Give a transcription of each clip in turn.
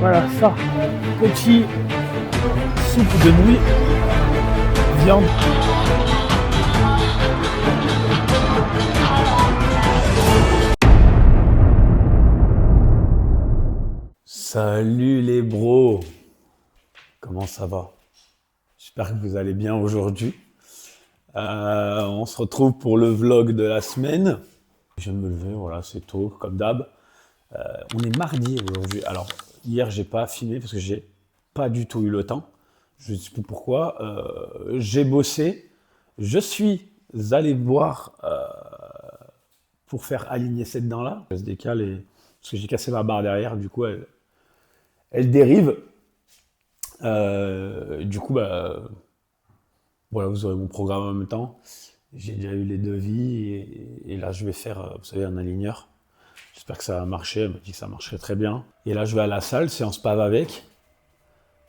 Voilà, ça. Petit soupe de nouilles, viande. Salut les bros, comment ça va? J'espère que vous allez bien aujourd'hui. On se retrouve pour le vlog de la semaine. Je viens de me lever, voilà, c'est tôt, comme d'hab. On est mardi aujourd'hui. Alors, hier, j'ai pas filmé parce que j'ai pas du tout eu le temps. Je ne sais plus pourquoi. J'ai bossé. Je suis allé boire pour faire aligner cette dent-là. Elle se décale et... parce que j'ai cassé ma barre derrière, du coup, elle dérive. Du coup, voilà, vous aurez mon programme en même temps. J'ai déjà eu les devis et là, je vais faire, vous savez, un aligneur. J'espère que ça va marcher. Elle m'a dit que ça marcherait très bien. Et là, je vais à la salle, séance PAV avec.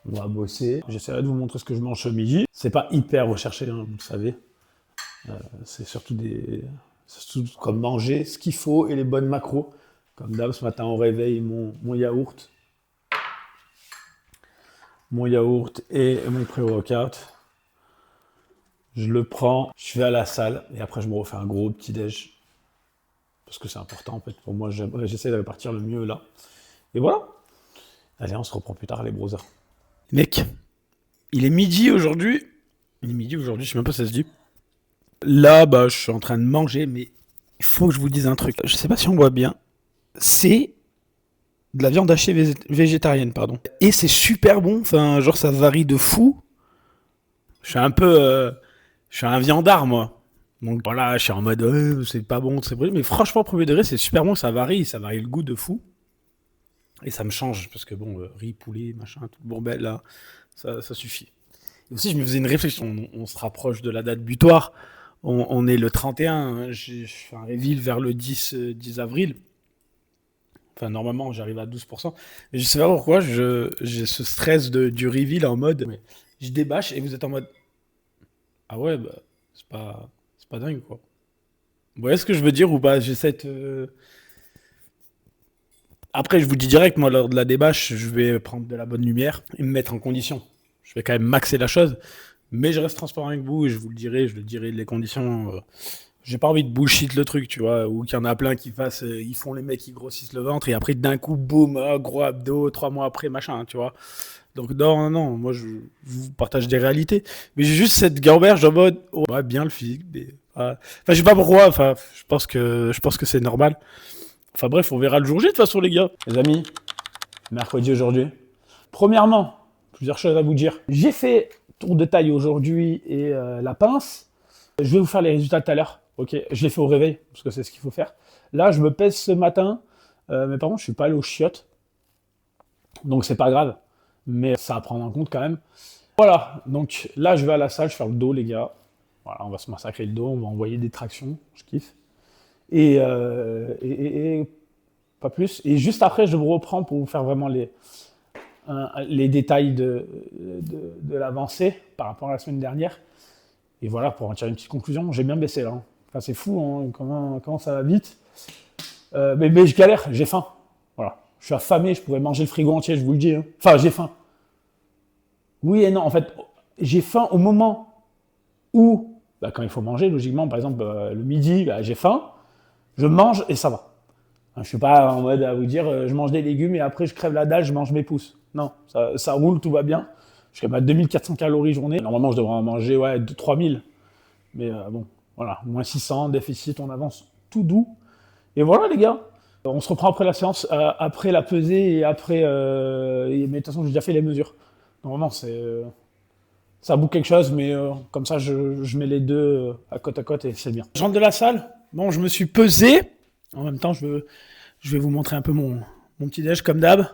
On va bosser. J'essaierai de vous montrer ce que je mange ce midi. C'est pas hyper recherché, hein, vous le savez. C'est surtout comme manger ce qu'il faut et les bonnes macros. Comme d'hab, ce matin, au réveil, mon yaourt. Mon yaourt et mon pré-workout. Je le prends, je vais à la salle et après je me refais un gros petit-déj. Parce que c'est important en fait. Pour moi, j'essaie de répartir le mieux là. Et voilà. Allez, on se reprend plus tard les brosers. Mec, il est midi aujourd'hui. Il est midi aujourd'hui, je sais même pas si ça se dit. Là, je suis en train de manger, mais il faut que je vous dise un truc. Je sais pas si on voit bien. C'est de la viande hachée végétarienne, pardon. Et c'est super bon. Enfin, genre, ça varie de fou. Je suis un peu... je suis un viandard, moi. Donc voilà, je suis en mode, c'est pas bon, c'est bon. Mais franchement, premier degré, c'est super bon, ça varie le goût de fou. Et ça me change, parce que bon, riz, poulet, machin, tout le bordel, là, ça suffit. Et aussi, je me faisais une réflexion, on se rapproche de la date butoir, on est le 31, hein, je fais un reveal vers le 10 avril. Enfin, normalement, j'arrive à 12%. Mais je sais pas pourquoi, j'ai ce stress du reveal en mode, je débâche et vous êtes en mode, ah ouais, c'est pas dingue, quoi. Vous voyez ce que je veux dire ou pas? J'ai cette... Après, je vous dis direct, moi, lors de la débâche, je vais prendre de la bonne lumière et me mettre en condition. Je vais quand même maxer la chose, mais je reste transparent avec vous et je le dirai les conditions. J'ai pas envie de bullshit le truc, tu vois, ou qu'il y en a plein qui ils font les mecs qui grossissent le ventre et après, d'un coup, boum, gros abdos, 3 mois après, machin, tu vois. Donc non, moi je vous partage des réalités. Mais j'ai juste cette gamberge en mode, oh, ouais, bien le physique. Mais, enfin, je sais pas pourquoi, enfin, je pense que c'est normal. Enfin bref, on verra le jour J de toute façon, les gars. Les amis, mercredi aujourd'hui. Premièrement, plusieurs choses à vous dire. J'ai fait tour de taille aujourd'hui et la pince. Je vais vous faire les résultats tout à l'heure. Ok, je l'ai fait au réveil parce que c'est ce qu'il faut faire. Là, je me pèse ce matin, mais par contre, je suis pas allé aux chiottes, donc c'est pas grave. Mais ça à prendre en compte quand même. Voilà, donc là, je vais à la salle, je vais faire le dos, les gars. Voilà, on va se massacrer le dos, on va envoyer des tractions, je kiffe. Et pas plus. Et juste après, je vous reprends pour vous faire vraiment les détails de l'avancée par rapport à la semaine dernière. Et voilà, pour en tirer une petite conclusion, j'ai bien baissé là. Hein. Enfin, c'est fou, hein, comment ça va vite. Mais je galère, j'ai faim. Voilà. Je suis affamé, je pourrais manger le frigo entier, je vous le dis. Hein. Enfin, j'ai faim. Oui et non, en fait, j'ai faim au moment où, quand il faut manger, logiquement, par exemple, le midi, j'ai faim, je mange et ça va. Je ne suis pas en mode à vous dire, je mange des légumes et après je crève la dalle, je mange mes pouces. Non, ça roule, tout va bien. Je suis à 2400 calories journée. Normalement, je devrais en manger 3000. Mais bon, voilà, moins 600, déficit, on avance tout doux. Et voilà, les gars. On se reprend après la séance, après la pesée et après... mais de toute façon, j'ai déjà fait les mesures. Normalement, ça boucle quelque chose, mais comme ça, je mets les deux à côte et c'est bien. Je rentre de la salle. Bon, je me suis pesé. En même temps, je vais vous montrer un peu mon petit déj comme d'hab.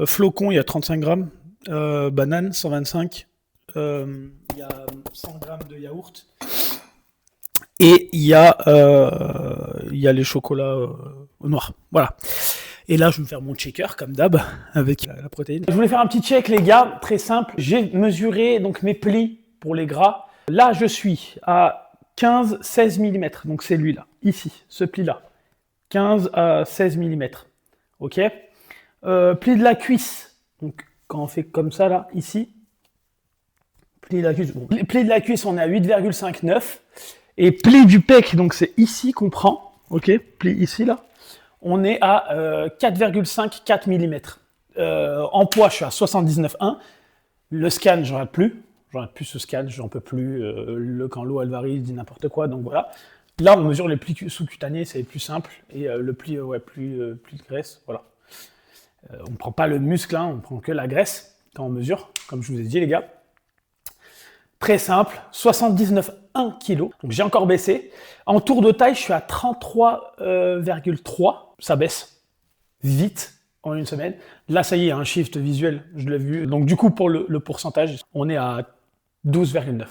Flocon, il y a 35 grammes. Banane, 125. Il y a 100 grammes de yaourt. Et il y a les chocolats noirs. Voilà. Et là, je vais me faire mon checker, comme d'hab, avec la protéine. Je voulais faire un petit check, les gars, très simple. J'ai mesuré donc mes plis pour les gras. Là, je suis à 15-16 mm. Donc, c'est lui, là, ici, ce pli-là. 15 à 16 mm. OK. Pli de la cuisse, Donc, quand on fait comme ça, là, ici, pli de la cuisse, bon, pli de la cuisse, on est à 8,59. Et pli du pec, donc c'est ici qu'on prend, ok, pli ici, là, on est à 4,54 mm. En poids, je suis à 79,1. Le scan, j'en rate plus ce scan, j'en peux plus. Quand l'eau, elle varie, je dis n'importe quoi, donc voilà. Là, on mesure les plis sous-cutanés, c'est plus simple, et le pli, pli de graisse, voilà. On ne prend pas le muscle, hein, on prend que la graisse quand on mesure, comme je vous ai dit, les gars. Très simple, 79,1 kg, donc j'ai encore baissé. En tour de taille, je suis à 33,3, ça baisse vite en une semaine. Là, ça y est, un shift visuel, je l'ai vu. Donc du coup, pour le pourcentage, on est à 12,9.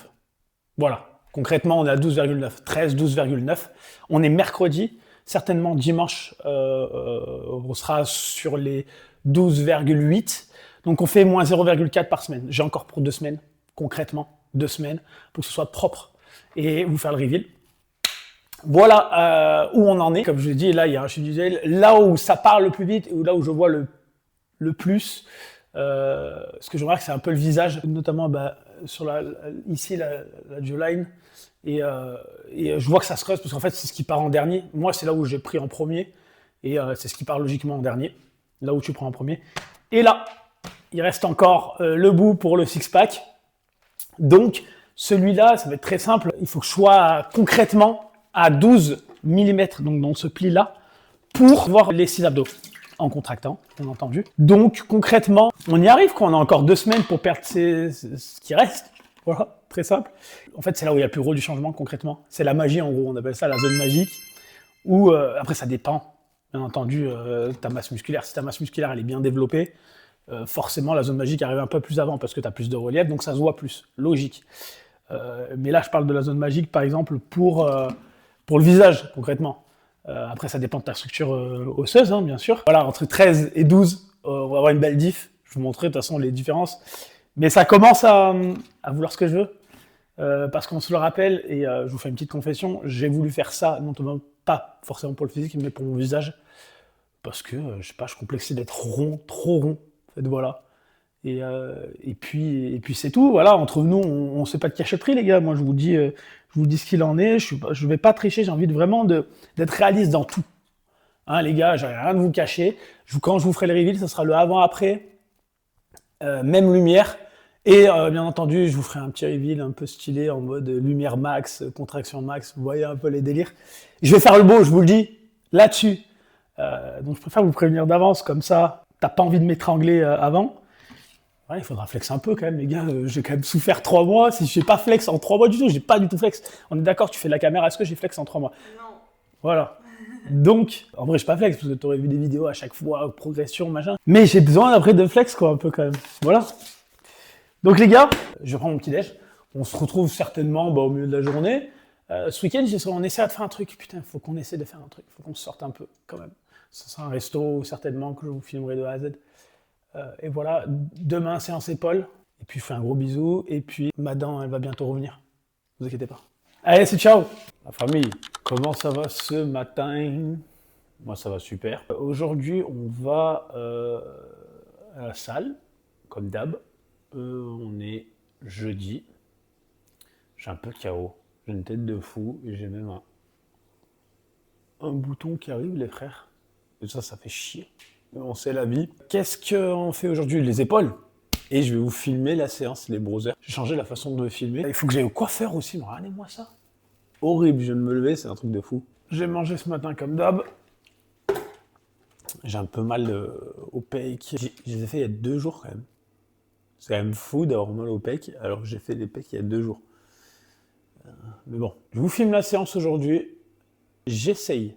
Voilà, concrètement, on est à 12,9, 13, 12,9. On est mercredi, certainement dimanche, on sera sur les 12,8. Donc on fait moins 0,4 par semaine. J'ai encore pour 2 semaines, concrètement. 2 semaines pour que ce soit propre et vous faire le reveal. Voilà où on en est. Comme je l'ai dit, là il y a un chiffre visuel. Là où ça parle le plus vite ou là où je vois le plus, ce que je remarque, c'est un peu le visage, notamment sur ici la jawline. Et je vois que ça se creuse parce qu'en fait c'est ce qui part en dernier. Moi c'est là où j'ai pris en premier et c'est ce qui part logiquement en dernier. Là où tu prends en premier. Et là, il reste encore le bout pour le six-pack. Donc, celui-là, ça va être très simple. Il faut que je sois concrètement à 12 mm, donc dans ce pli-là, pour voir les 6 abdos en contractant, bien entendu. Donc, concrètement, on y arrive, quoi. On a encore 2 semaines pour perdre ce qui reste. Voilà, très simple. En fait, c'est là où il y a le plus gros du changement, concrètement. C'est la magie, en gros. On appelle ça la zone magique. Où, après, ça dépend, bien entendu, ta masse musculaire. Si ta masse musculaire, elle est bien développée, forcément, la zone magique arrive un peu plus avant parce que tu as plus de relief, donc ça se voit plus, logique. Mais là, je parle de la zone magique, par exemple, pour le visage, concrètement. Après, ça dépend de ta structure osseuse, hein, bien sûr. Voilà, entre 13 et 12, on va avoir une belle diff. Je vais vous montrer, de toute façon, les différences. Mais ça commence à vouloir ce que je veux. Parce qu'on se le rappelle, et je vous fais une petite confession, j'ai voulu faire ça, non pas forcément pour le physique, mais pour mon visage. Parce que, je sais pas, je complexais d'être rond, trop rond. Voilà. Et puis c'est tout. Voilà, entre nous, on ne sait pas de cachotterie, les gars. Moi, je vous dis ce qu'il en est. Je vais pas tricher. J'ai envie vraiment d'être réaliste dans tout. Hein, les gars, j'ai rien de vous cacher. Quand je vous ferai le reveal, ça sera le avant-après, même lumière. Et bien entendu, je vous ferai un petit reveal un peu stylé en mode lumière max, contraction max. Vous voyez un peu les délires. Je vais faire le beau, je vous le dis, là-dessus. Donc, je préfère vous prévenir d'avance, comme ça. T'as pas envie de m'étrangler avant. Ouais, il faudra flex un peu quand même, les gars. J'ai quand même souffert 3 mois. Si je n'ai pas flex en 3 mois du tout, j'ai pas du tout flex. On est d'accord, tu fais de la caméra. Est-ce que j'ai flex en 3 mois? Non. Voilà. Donc, en vrai, je pas flex parce que tu aurais vu des vidéos à chaque fois, progression, machin. Mais j'ai besoin après de flex, quoi, un peu quand même. Voilà. Donc, les gars, je prends mon petit déj. On se retrouve certainement au milieu de la journée. Ce week-end, on essaie de faire un truc. Putain, il faut qu'on essaie de faire un truc. Il faut qu'on se sorte un peu, quand même. Ce sera un resto, certainement, que je vous filmerai de A à Z. Et voilà, demain, séance épaule. Et puis, je fais un gros bisou. Et puis, ma dent, elle va bientôt revenir. Ne vous inquiétez pas. Allez, c'est ciao. La famille, comment ça va ce matin? Moi, ça va super. Aujourd'hui, on va à la salle, comme d'hab. On est jeudi. J'ai un peu KO. J'ai une tête de fou. Et j'ai même un bouton qui arrive, les frères. Et ça fait chier. Mais on sait la vie. Qu'est-ce qu'on fait aujourd'hui? Les épaules. Et je vais vous filmer la séance, les browsers. J'ai changé la façon de filmer. Il faut que j'aille au coiffeur aussi. Mais regardez-moi ça. Horrible, je viens de me lever, c'est un truc de fou. J'ai mangé ce matin comme d'hab. J'ai un peu mal au pec. Je les ai fait il y a 2 jours quand même. C'est quand même fou d'avoir mal au pec alors que j'ai fait les pecs il y a 2 jours. Mais bon, je vous filme la séance aujourd'hui. J'essaye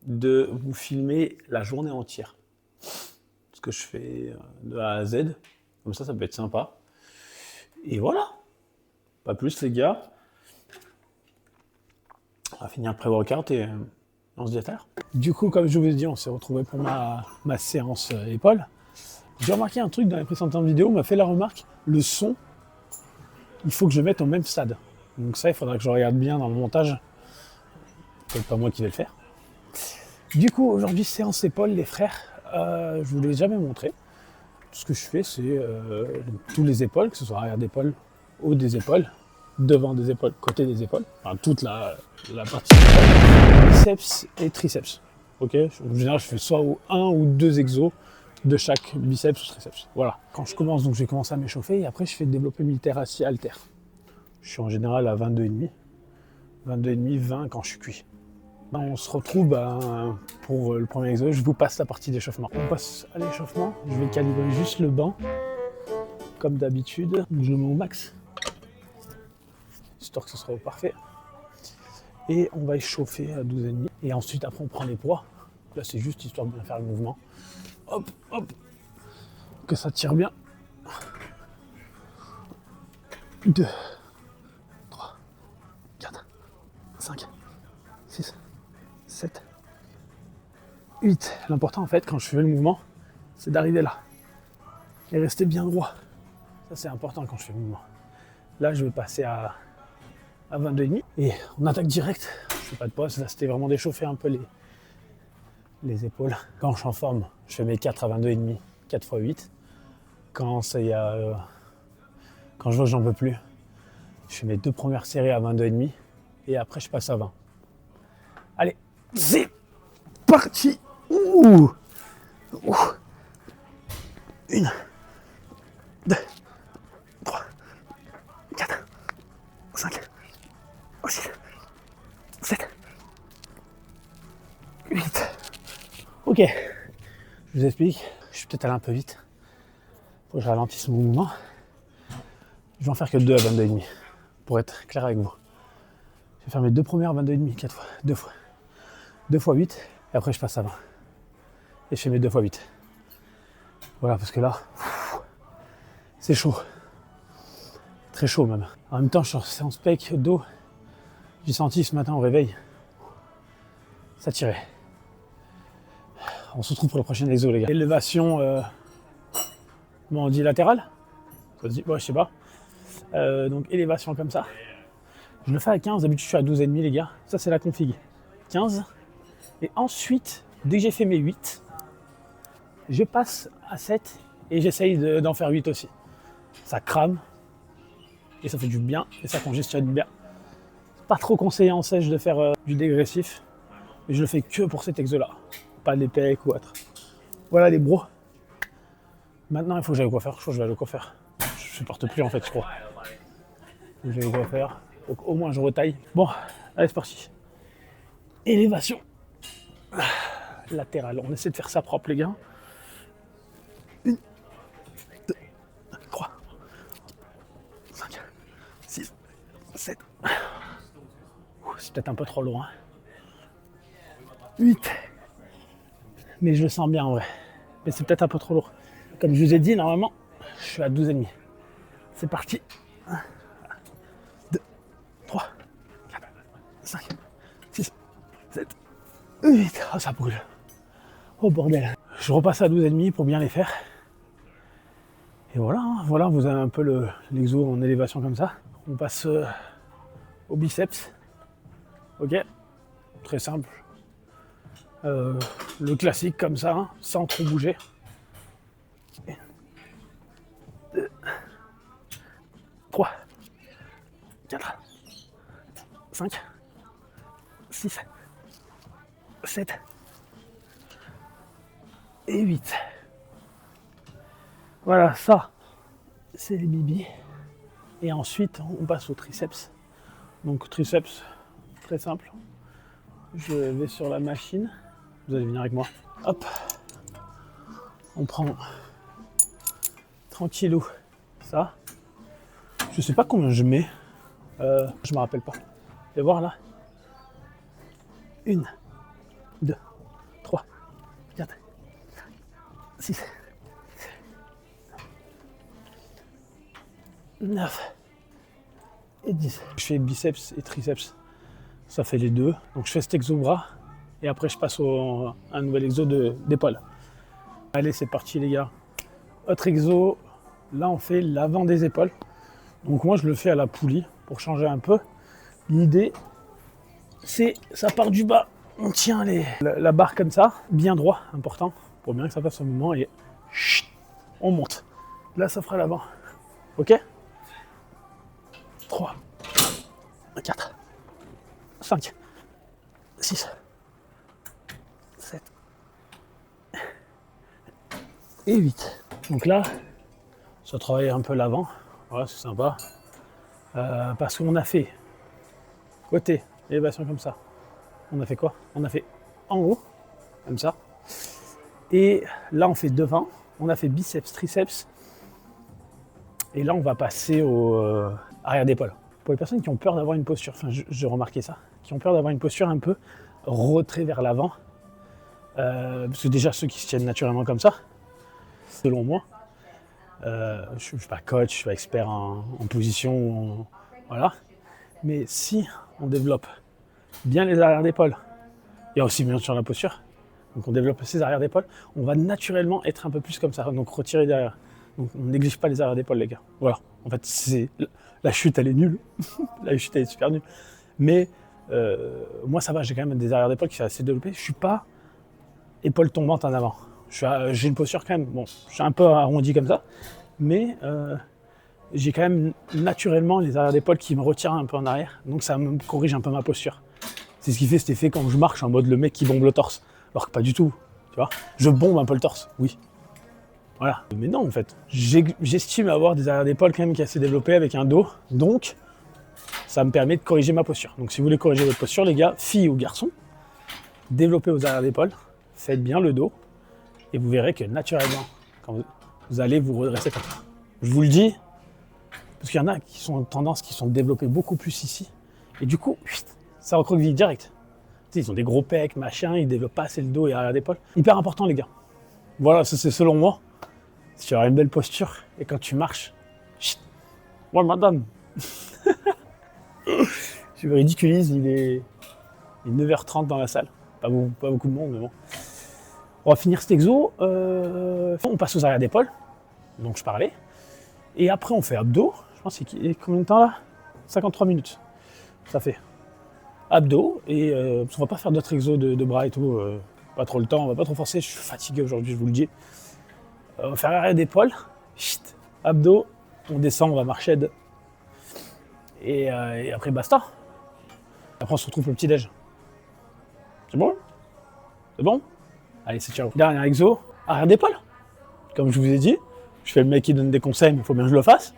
de vous filmer la journée entière. Ce que je fais de A à Z. Comme ça peut être sympa. Et voilà. Pas plus, les gars. On va finir le pré-workout et on se dit à tout à l'heure. Du coup, comme je vous ai dit, on s'est retrouvé pour ma séance épaule. J'ai remarqué un truc dans les précédentes vidéos, on m'a fait la remarque, le son, il faut que je mette au même stade. Donc ça, il faudra que je regarde bien dans le montage. C'est pas moi qui vais le faire. Du coup, aujourd'hui, séance épaule, les frères. Je vous l'ai jamais montré. ce que je fais, c'est tous les épaules, que ce soit arrière d'épaule, haut des épaules, devant des épaules, côté des épaules, enfin toute la partie biceps et triceps. Ok, en général, je fais soit un ou deux exos de chaque biceps ou triceps. Voilà. Quand je commence, donc je vais commencer à m'échauffer et après je fais le développé militaire assis halter. Je suis en général à 22,5, 20 quand je suis cuit. On se retrouve pour le premier exo, je vous passe la partie d'échauffement. On passe à l'échauffement, je vais calibrer juste le banc, comme d'habitude. Je le mets au max, histoire que ce soit au parfait. Et on va échauffer à 12,5. Et ensuite, après, on prend les poids. Là, c'est juste histoire de bien faire le mouvement. Hop, hop, que ça tire bien. 2, 3, 4, 5, 6, 7, 8. L'important, en fait, quand je fais le mouvement, c'est d'arriver là. Et rester bien droit. Ça, c'est important quand je fais le mouvement. Là, je vais passer à 22,5. Et on attaque direct. Je fais pas de pause. Là, c'était vraiment d'échauffer un peu les épaules. Quand je suis en forme, je fais mes 4 à 22,5, 4 x 8. Quand je vois que j'en peux plus, je fais mes 2 premières séries à 22,5 et après je passe à 20. Allez, c'est parti. Ouh. 1, 2, 3, 4, 5, 6, 7, 8. Ok, je vous explique, je suis peut-être allé un peu vite. Faut que je ralentisse mon mouvement. Je vais en faire que 2 à 22,5 pour être clair avec vous. Je vais faire mes 2 premières 22,5, 4 fois, 2 fois. 2 x 8 et après je passe à 20. Et je fais mes 2 x 8. Voilà, parce que là, c'est chaud. Très chaud même. En même temps, je suis en séance pec, dos. J'ai senti ce matin au réveil. Ça tirait. On se retrouve pour le prochain exo, les gars. Élévation, comment on dit, latérale ? Ouais, je sais pas. Donc élévation comme ça. Je le fais à 15, d'habitude je suis à 12,5 les gars. Ça c'est la config. 15. Et ensuite, dès que j'ai fait mes 8, je passe à 7 et j'essaye d'en faire 8 aussi. Ça crame et ça fait du bien et ça congestionne bien. Pas trop conseillé en sèche de faire du dégressif, mais je le fais que pour cet exo-là. Pas les pecs ou autre. Voilà les bros. Maintenant il faut que j'aille au coiffeur. Je crois que je vais aller au coiffeur. Je supporte plus en fait, je crois. Je vais au coiffeur. Donc au moins je retaille. Bon, allez c'est parti. Élévation latérale. On essaie de faire ça propre les gars. 1, 2, 3, 5, 6, 7. C'est peut-être un peu trop loin. 8. Mais je le sens bien en vrai. Mais c'est peut-être un peu trop lourd. Comme je vous ai dit, normalement, je suis à 12,5. C'est parti. 1, 2, 3, 4, 5, 6, 7, 8. Oh, ça brûle. Oh bordel. Je repasse à 12,5 pour bien les faire. Et voilà, voilà, vous avez un peu l'exo en élévation comme ça. On passe au biceps. Ok, très simple. Le classique comme ça, hein, sans trop bouger. 1, 2, 3, 4, 5, 6, 7 et 8. Voilà, ça, c'est les bibis. Et ensuite, on passe au triceps. Donc triceps, très simple. Je vais sur la machine. Vous allez venir avec moi. Hop. On prend tranquillou ça. Je sais pas combien je mets. Je me rappelle pas. Vous allez voir là. 1, 2, 3, 4, 6, 9 et 10. Je fais biceps et triceps. Ça fait les deux. Donc je fais cet exo bras et après je passe à un nouvel exo d'épaule. Allez, c'est parti les gars. Autre exo, là on fait l'avant des épaules. Donc moi je le fais à la poulie pour changer un peu. L'idée, c'est ça part du bas. On tient la barre comme ça, bien droit, important, pour bien que ça fasse un mouvement et chut, on monte. Là, ça fera l'avant. Ok? 3, 4, 5, 6, 7 et 8. Donc là, ça travaille un peu l'avant. Voilà, c'est sympa. Parce qu'on a fait côté, élévation comme ça. On a fait quoi? On a fait en haut, comme ça. Et là, on fait devant. On a fait biceps, triceps. Et là, on va passer au arrière d'épaule. Pour les personnes qui ont peur d'avoir une posture, enfin, j'ai remarqué ça, qui ont peur d'avoir une posture un peu retrait vers l'avant. Parce que déjà, ceux qui se tiennent naturellement comme ça, selon moi, je ne suis pas coach, je suis pas expert en position, voilà. Mais si on développe bien les arrières d'épaule, il y a aussi bien sûr la posture, donc on développe ses arrières d'épaule, on va naturellement être un peu plus comme ça, donc retirer derrière. Donc on néglige pas les arrières d'épaule, les gars. Voilà, en fait, la chute, elle est nulle. La chute, elle est super nulle. Mais moi, ça va, j'ai quand même des arrières d'épaule qui sont assez développées. Je suis pas épaule tombante en avant. J'ai une posture quand même, bon, je suis un peu arrondi comme ça, mais j'ai quand même naturellement les arrières d'épaule qui me retirent un peu en arrière, donc ça me corrige un peu ma posture. C'est ce qui fait cet effet quand je marche en mode le mec qui bombe le torse, alors que pas du tout, tu vois. Je bombe un peu le torse, oui. Voilà. Mais non, en fait, j'estime avoir des arrières d'épaule quand même qui est assez développées avec un dos, donc ça me permet de corriger ma posture. Donc si vous voulez corriger votre posture, les gars, filles ou garçons, développez vos arrières d'épaule, faites bien le dos, et vous verrez que naturellement, quand vous allez vous redresser comme ça. Je vous le dis, parce qu'il y en a qui sont tendances qui sont développées beaucoup plus ici, et du coup, ça recroqueville direct. Tu sais, ils ont des gros pecs, machin, ils développent pas assez le dos et arrière d'épaule. Hyper important, les gars. Voilà, ça c'est selon moi. Si tu as une belle posture, et quand tu marches, moi, madame, je me ridiculise, il est 9h30 dans la salle. Pas beaucoup de monde, mais bon. On va finir cet exo. On passe aux arrières d'épaule, donc je parlais. Et après, on fait abdos. Je pense qu'il y a combien de temps là? 53 minutes. Ça fait abdos. Et parce qu'on va pas faire d'autres exos de bras et tout. Pas trop le temps, on va pas trop forcer. Je suis fatigué aujourd'hui, je vous le dis. On va faire arrière d'épaule. Abdos. On descend, on va marcher. Et après, basta. Après, on se retrouve pour le petit-déj. C'est bon? C'est bon? Allez, c'est ciao. Dernier exo, arrière d'épaule. Comme je vous ai dit, je fais le mec qui donne des conseils, mais il faut bien que je le fasse.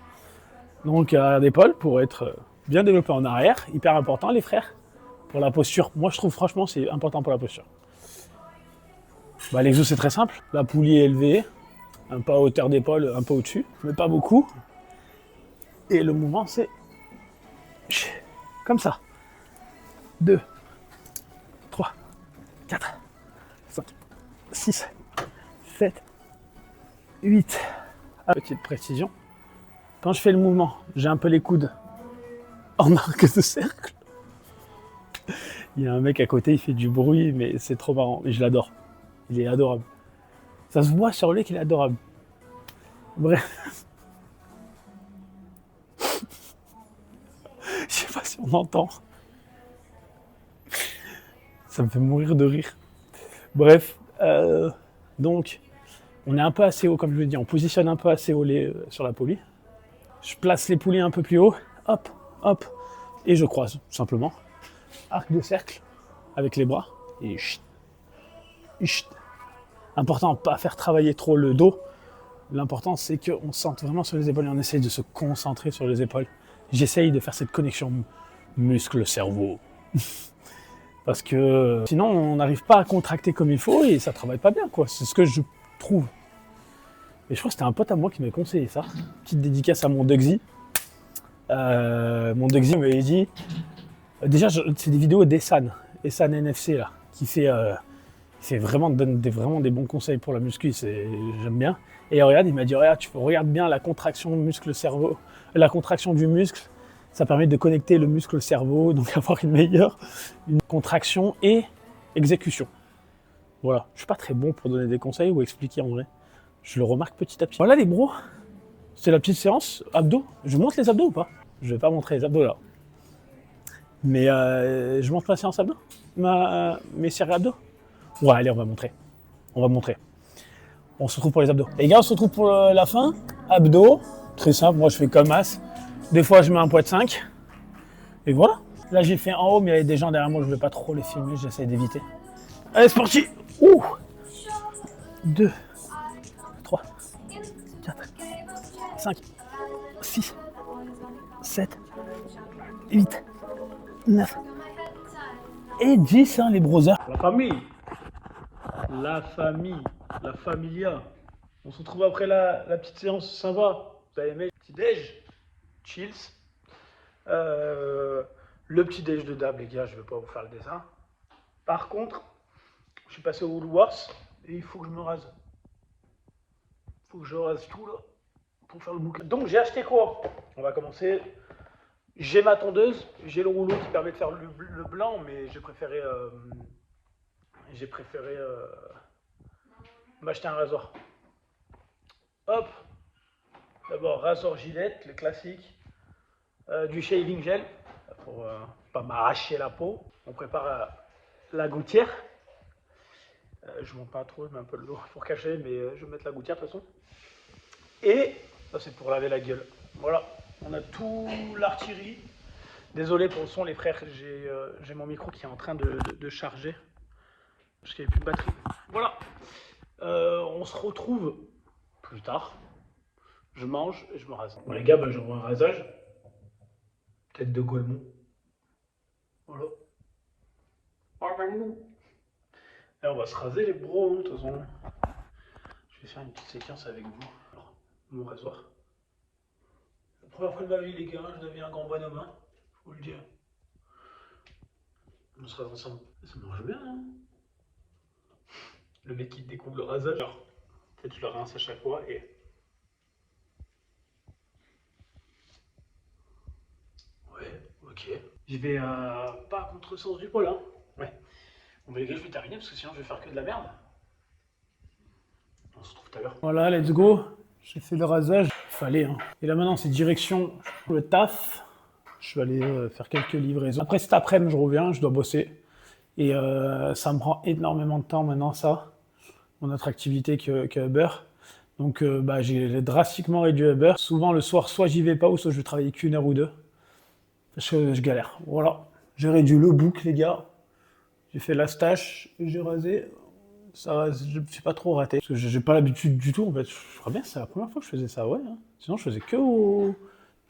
Donc, arrière d'épaule pour être bien développé en arrière. Hyper important, les frères. Pour la posture, moi je trouve franchement c'est important pour la posture. Bah, l'exo c'est très simple. La poulie est élevée, un peu à hauteur d'épaule, un peu au-dessus, mais pas beaucoup. Et le mouvement c'est comme ça. 2, 3, 4, 5, 6, 7, 8. Petite précision. Quand je fais le mouvement, j'ai un peu les coudes en arc de cercle. Il y a un mec à côté, il fait du bruit, mais c'est trop marrant. Et je l'adore. Il est adorable. Ça se voit sur lui qu'il est adorable. Bref. Je sais pas si on entend. Ça me fait mourir de rire. Bref. Donc, on est un peu assez haut, comme je l'ai dit. On positionne un peu assez haut sur la poulie. Je place les poulies un peu plus haut. Hop, hop. Et je croise, tout simplement. Arc de cercle avec les bras. Et chut. Chut. Important, pas faire travailler trop le dos. L'important, c'est qu'on sente vraiment sur les épaules et on essaye de se concentrer sur les épaules. J'essaye de faire cette connexion muscle-cerveau. Parce que sinon, on n'arrive pas à contracter comme il faut et ça travaille pas bien, quoi. C'est ce que je trouve. Et je crois que c'était un pote à moi qui m'a conseillé ça. Petite dédicace à mon Dugsy. Mon Dugsy m'avait dit... Déjà, c'est des vidéos d'Essan NFC, là, qui fait donne vraiment des bons conseils pour la muscu, j'aime bien. Et regarde, il m'a dit, regarde, regarde bien la contraction muscle-cerveau, la contraction du muscle, ça permet de connecter le muscle-cerveau, donc avoir une contraction et exécution. Voilà, je suis pas très bon pour donner des conseils ou expliquer en vrai. Je le remarque petit à petit. Voilà les bros, c'est la petite séance abdos. Je montre les abdos ou pas? Je vais pas montrer les abdos là. Mais je montre ma séance abdos, mes séries abdos. Ouais, allez, on va montrer. On se retrouve pour les abdos. Les gars, on se retrouve pour la fin. Abdos, très simple, moi je fais comme as. Des fois je mets un poids de 5. Et voilà. Là j'ai fait en haut, mais il y a des gens derrière moi, je ne vais pas trop les filmer, j'essaie d'éviter. Allez, c'est parti. 2, 3, 4, 5, 6, 7, 8, 9 et 10, hein, les brothers. La famille, la familia. On se retrouve après la petite séance, ça va. Vous avez aimé? Petit déj, chills. Le petit déj de Dab, les gars, je ne vais pas vous faire le dessin. Par contre, je suis passé au Woolworths et il faut que je me rase. Il faut que je rase tout là pour faire le bouquin. Donc j'ai acheté quoi? On va commencer. J'ai ma tondeuse, j'ai le rouleau qui permet de faire le blanc, mais j'ai préféré m'acheter un rasoir. Hop, d'abord rasoir Gillette, le classique, du shaving gel pour pas m'arracher la peau. On prépare la gouttière. Je ne monte pas trop, je mets un peu de l'eau pour cacher, mais je vais mettre la gouttière de toute façon. Et ça c'est pour laver la gueule. Voilà, on a tout l'artillerie. Désolé pour le son les frères, j'ai mon micro qui est en train de charger. Parce qu'il n'y a plus de batterie. Voilà, on se retrouve plus tard. Je mange et je me rase. Bon les gars, j'envoie un rasage. Tête de Golemont. Voilà. Et on va se raser les bros, de toute façon. Je vais faire une petite séquence avec vous. Alors, mon rasoir. La première fois de ma vie, les gars, je deviens un grand bonhomme, hein. Je vous le dis. On se rase ensemble. Ça marche bien, hein. Le mec qui découvre le rasage. Alors, peut-être je le rince à chaque fois et. Ouais, ok. Je vais pas à contre-sens du poil, hein. Ouais. Bon, les gars, je vais terminer parce que sinon je vais faire que de la merde. On se retrouve tout à l'heure. Voilà, let's go. J'ai fait le rasage. Fallait, hein. Et là maintenant, c'est direction le taf. Je vais aller faire quelques livraisons. Après cet après-midi, je reviens, je dois bosser. Et ça me prend énormément de temps maintenant, ça. Mon autre activité que Uber. Donc j'ai drastiquement réduit Uber. Souvent le soir, soit j'y vais pas, ou soit je vais travailler qu'une heure ou deux. Parce que je galère. Voilà. J'ai réduit le book, les gars. J'ai fait la stache, j'ai rasé. Ça, je ne suis pas trop raté. Parce que j'ai pas l'habitude du tout. En fait, je crois bien que c'est la première fois que je faisais ça, ouais. Hein. Sinon, je faisais que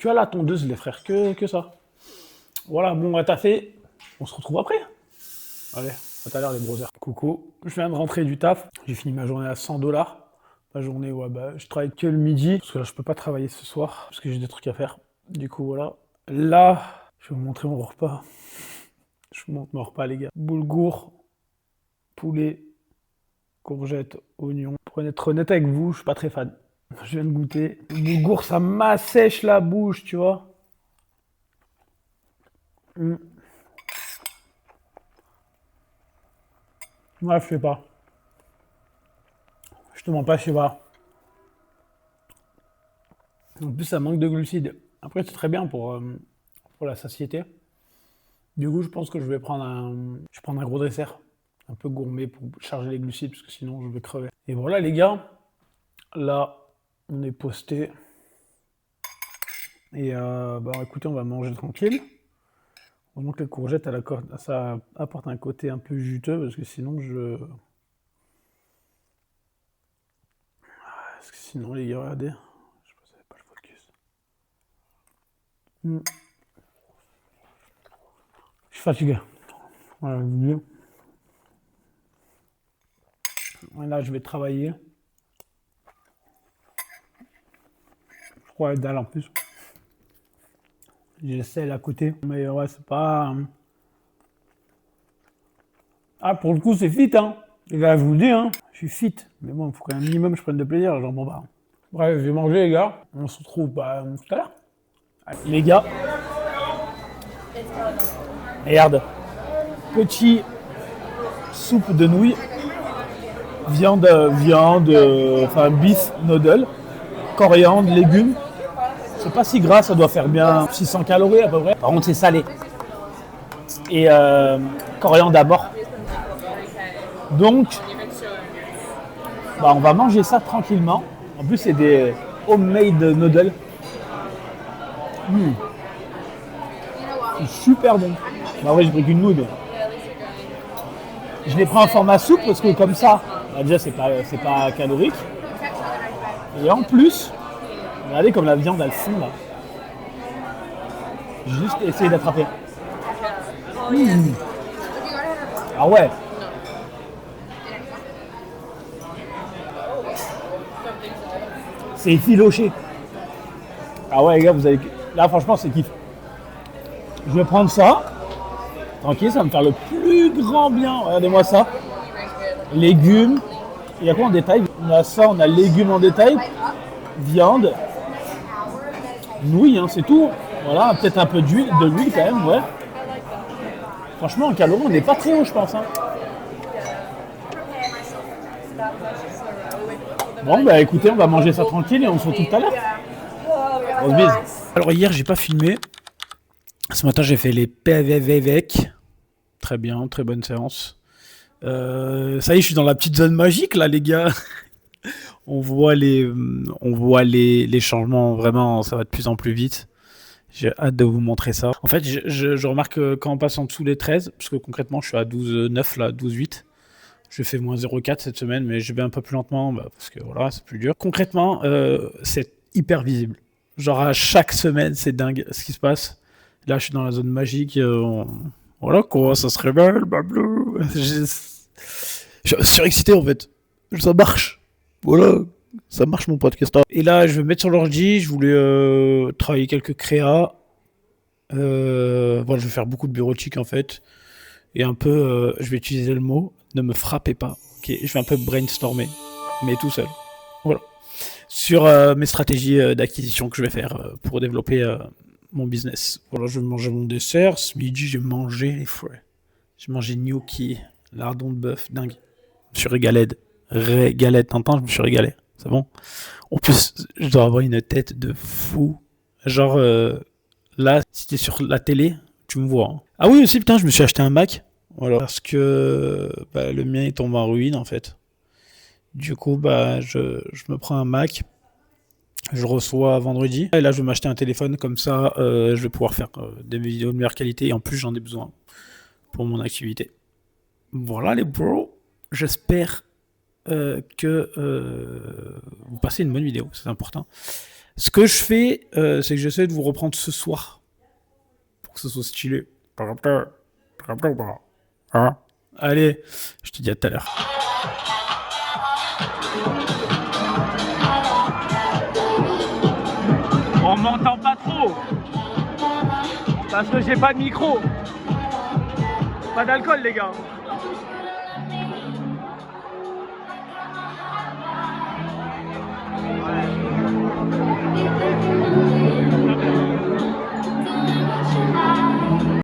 à la tondeuse, les frères, que ça. Voilà, bon, on va taffer. On se retrouve après. Allez, à tout à l'heure, les brothers. Coucou, je viens de rentrer du taf. J'ai fini ma journée à 100$. Ma journée, ouais, je travaille que le midi. Parce que là, je peux pas travailler ce soir. Parce que j'ai des trucs à faire. Du coup, voilà. Là, je vais vous montrer mon repas. Je vous montre mon repas, les gars. Boulgour, poulet, courgettes, oignons. Pour être honnête avec vous, je suis pas très fan. Je viens de goûter. Le boulgour, ça m'assèche la bouche, tu vois. Ouais, je sais pas. Je te mens pas, je sais pas. En plus, ça manque de glucides. Après, c'est très bien pour la satiété. Du coup, je pense que je vais prendre un gros dessert. Un peu gourmet pour charger les glucides, parce que sinon, je vais crever. Et voilà, les gars. Là, on est posté. Et écoutez, on va manger tranquille. Heureusement que les courgettes, ça apporte un côté un peu juteux, parce que sinon, les gars, regardez. Je pense que ça pas le focus. Je suis fatigué. Voilà, je vous dis. Là, je vais travailler. Je crois dalle en plus. J'ai le sel à côté. Mais ouais, c'est pas. Ah, pour le coup, c'est fit, hein. Les gars, je vous le dis, hein. Je suis fit. Mais bon, il faut qu'un minimum je prenne de plaisir, j'en prends pas. Bref, je vais manger, les gars. On se retrouve tout à l'heure. Allez, les gars. Regarde. Petit soupe de nouilles. Viande, beef noodle. Coriandre, légumes. C'est pas si gras, ça doit faire bien 600 calories à peu près. Par contre, c'est salé. Et coriandre à mort. Donc, Bah, on va manger ça tranquillement. En plus, c'est des homemade noodles. C'est super bon. Bah ouais, j'ai pris qu'une nouille. Je les prends en format soupe parce que comme ça, bah déjà c'est pas calorique. Et en plus, regardez comme la viande elle fond là. Juste essayer d'attraper. Ah ouais. C'est effiloché. Ah ouais les gars, vous avez. Là franchement c'est kiff. Je vais prendre ça. Tranquille, ça va me faire le plus grand bien. Regardez-moi ça. Légumes. Il y a quoi en détail? On a ça, on a légumes en détail. Viande. Nouilles, hein, c'est tout. Voilà, peut-être un peu d'huile quand même, ouais. Franchement, en calories, on n'est pas très haut, je pense. Hein. Bon, bah écoutez, on va manger ça tranquille et on se retrouve tout à l'heure. On se bise. Alors hier, j'ai pas filmé. Ce matin, j'ai fait les PVVVEC. Très bien, très bonne séance. Ça y est, je suis dans la petite zone magique là, les gars. On voit les changements, vraiment, ça va de plus en plus vite. J'ai hâte de vous montrer ça. En fait, je remarque que quand on passe en dessous des 13, parce que concrètement, je suis à 12,9 là, 12,8. Je fais moins 0,4 cette semaine, mais je vais un peu plus lentement, parce que voilà, c'est plus dur. Concrètement, c'est hyper visible. Genre à chaque semaine, c'est dingue ce qui se passe. Là, je suis dans la zone magique. Voilà quoi, ça se révèle, blablabla. Je suis surexcité en fait. Ça marche. Voilà, ça marche mon podcast. Et là, je vais me mettre sur l'ordi. Je voulais travailler quelques créas. Voilà, je vais faire beaucoup de bureautique en fait. Et un peu, je vais utiliser le mot, ne me frappez pas. Ok, je vais un peu brainstormer, mais tout seul. Voilà. Sur mes stratégies d'acquisition que je vais faire pour développer mon business. Voilà, je vais manger mon dessert. Ce midi, j'ai mangé les fruits. J'ai mangé gnocchi, lardon de bœuf, dingue. Je me suis régalé. T'entends, je me suis régalé. C'est bon. En plus, je dois avoir une tête de fou. Genre, là, si t'es sur la télé, tu me vois. Hein. Ah oui, aussi, putain, je me suis acheté un Mac. Voilà. Parce que le mien, il tombe en ruine, en fait. Du coup, je me prends un Mac. Je reçois vendredi. Et là, je vais m'acheter un téléphone. Comme ça, je vais pouvoir faire des vidéos de meilleure qualité. Et en plus, j'en ai besoin pour mon activité. Voilà, les bros. J'espère que vous passez une bonne vidéo. C'est important. Ce que je fais, c'est que j'essaie de vous reprendre ce soir. Pour que ce soit stylé. Hein? Allez, je te dis à tout à l'heure. On m'entend pas trop. Parce que j'ai pas de micro. Pas d'alcool, les gars.